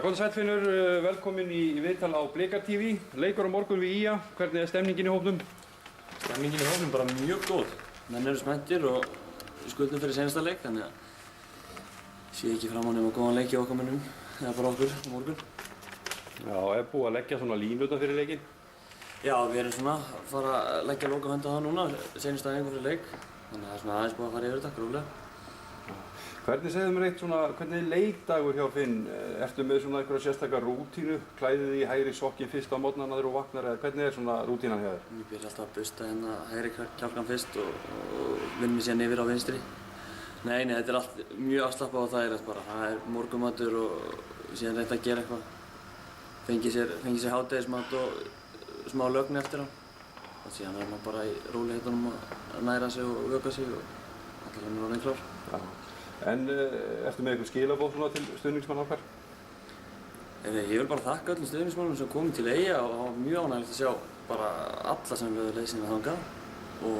Góðan sæll Finnur, velkomin í viðtal á Blika TV. Leikur á morgun við IA. Hvernig er stemningin í hópnum? Stemningin í hópnum bara mjög góð. Menn eru spenntir og skuldum fyrir seinasta leik, þannig að sé ekki fram á nema góðan leik hjá okkar mönnum, eða bara okkur á morgun. Já, er búið að leggja svona línurnar fyrir leikinn? Já, við erum svona að fara að leggja lokahönd á það núna, seinasta æfingu fyrir leik. Þannig að það er svona aðeins búið að fara yfir þetta, rólega. Hvernig segðu mér eitt svona, hvernig er leikdagur hjá Finn? Ertu með svona einhverja sérstakar rútínu? Klæðið í hægri sokkin fyrst á morgnana þegar þú vaknar eða hvernig er svona rútínan hjá þér? Ég byrja alltaf að busta hérna hægri kjálkan fyrst og vinn mig síðan yfir á vinstri. Nei, þetta er allt mjög afslappað og þægilegt bara. Það er morgunmatur og síðan reynt að gera eitthvað. Fengið sér hádegismat og smá lögn eftir á. Og síðan er maður bara í rólegheitunum að næra sig og vökva sig og allir er orðinn klár. Já. En ertu með eitthvað skilaboð svona til stuðningsmanna okkar? Ég vil bara þakka öllum stuðningsmannum sem komið til Eyja og það var mjög ánægilegt að sjá bara alla sem lögðu leið sinni þangað og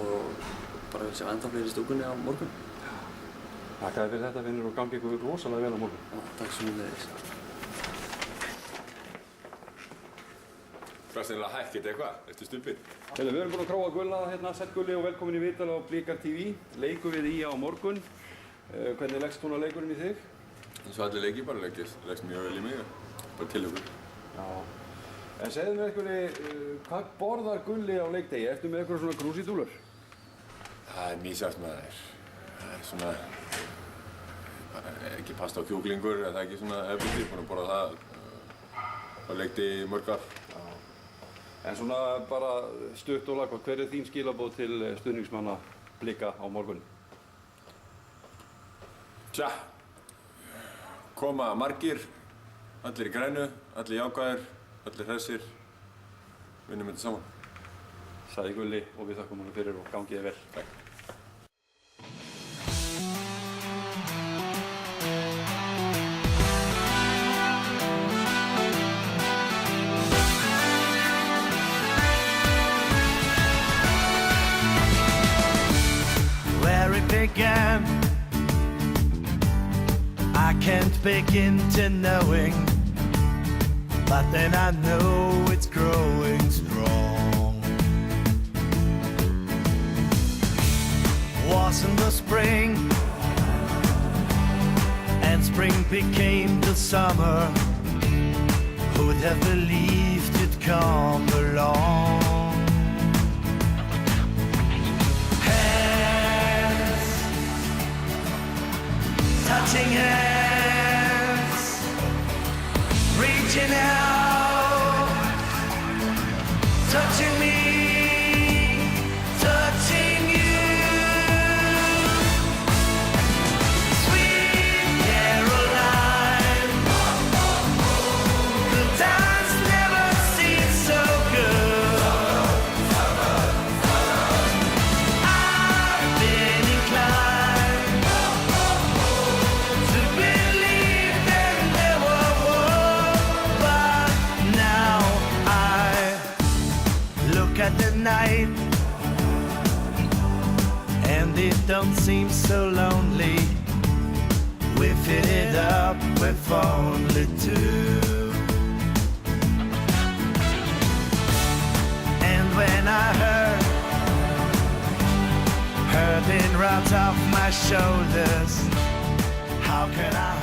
bara vil sjá ennþá fleiri í stúkunni á morgun. Takk fyrir þetta Finnur og gangi ykkur rosalega vel á morgun. Já, takk svo mjög. Það er sennilega hækkið eitthvað, eftir stupið. Við erum búin að króa Gulla hérna, sæll Gulli og velkomin í viðtal á Blika TV. Leikum við IA á morgun. Hvernig leggst hún á leikurinn í þig? Eins og allir leikir bara leggst mjög vel í mig, bara til okkur. Já. En segðu mér hvað borðar Gulli á leikdegi? Ertu með eitthvað svona krúsidúlur? Það er mísalt með þær. Það er svona, ekki pasta og kjúklingur, það er ekki svona hefðbundið, búin að borða það á leikdegi mörg ár. En svona bara stutt og laggott, hver er þín skilaboð til stuðningsmanna Blika á morgun? Tja, koma margir, allir í grænu, allir jákvæðir, allir hressir, vinnum þetta saman. Sagði Gulli og við þakkum honum fyrir og gangi þér vel. Takk. Where it began, I can't begin to knowing, but then I know it's growing strong. Was in the spring, and spring became the summer. Who'd have believed it'd come along? Hands, touching hands, reaching out, touching me, touching you. Sweet Caroline, the times never seem so good. I've been inclined to believe that there were more, but now I look at the night and it don't seem so lonely. We fit it up with only two. And when I heard it right off my shoulders, how can I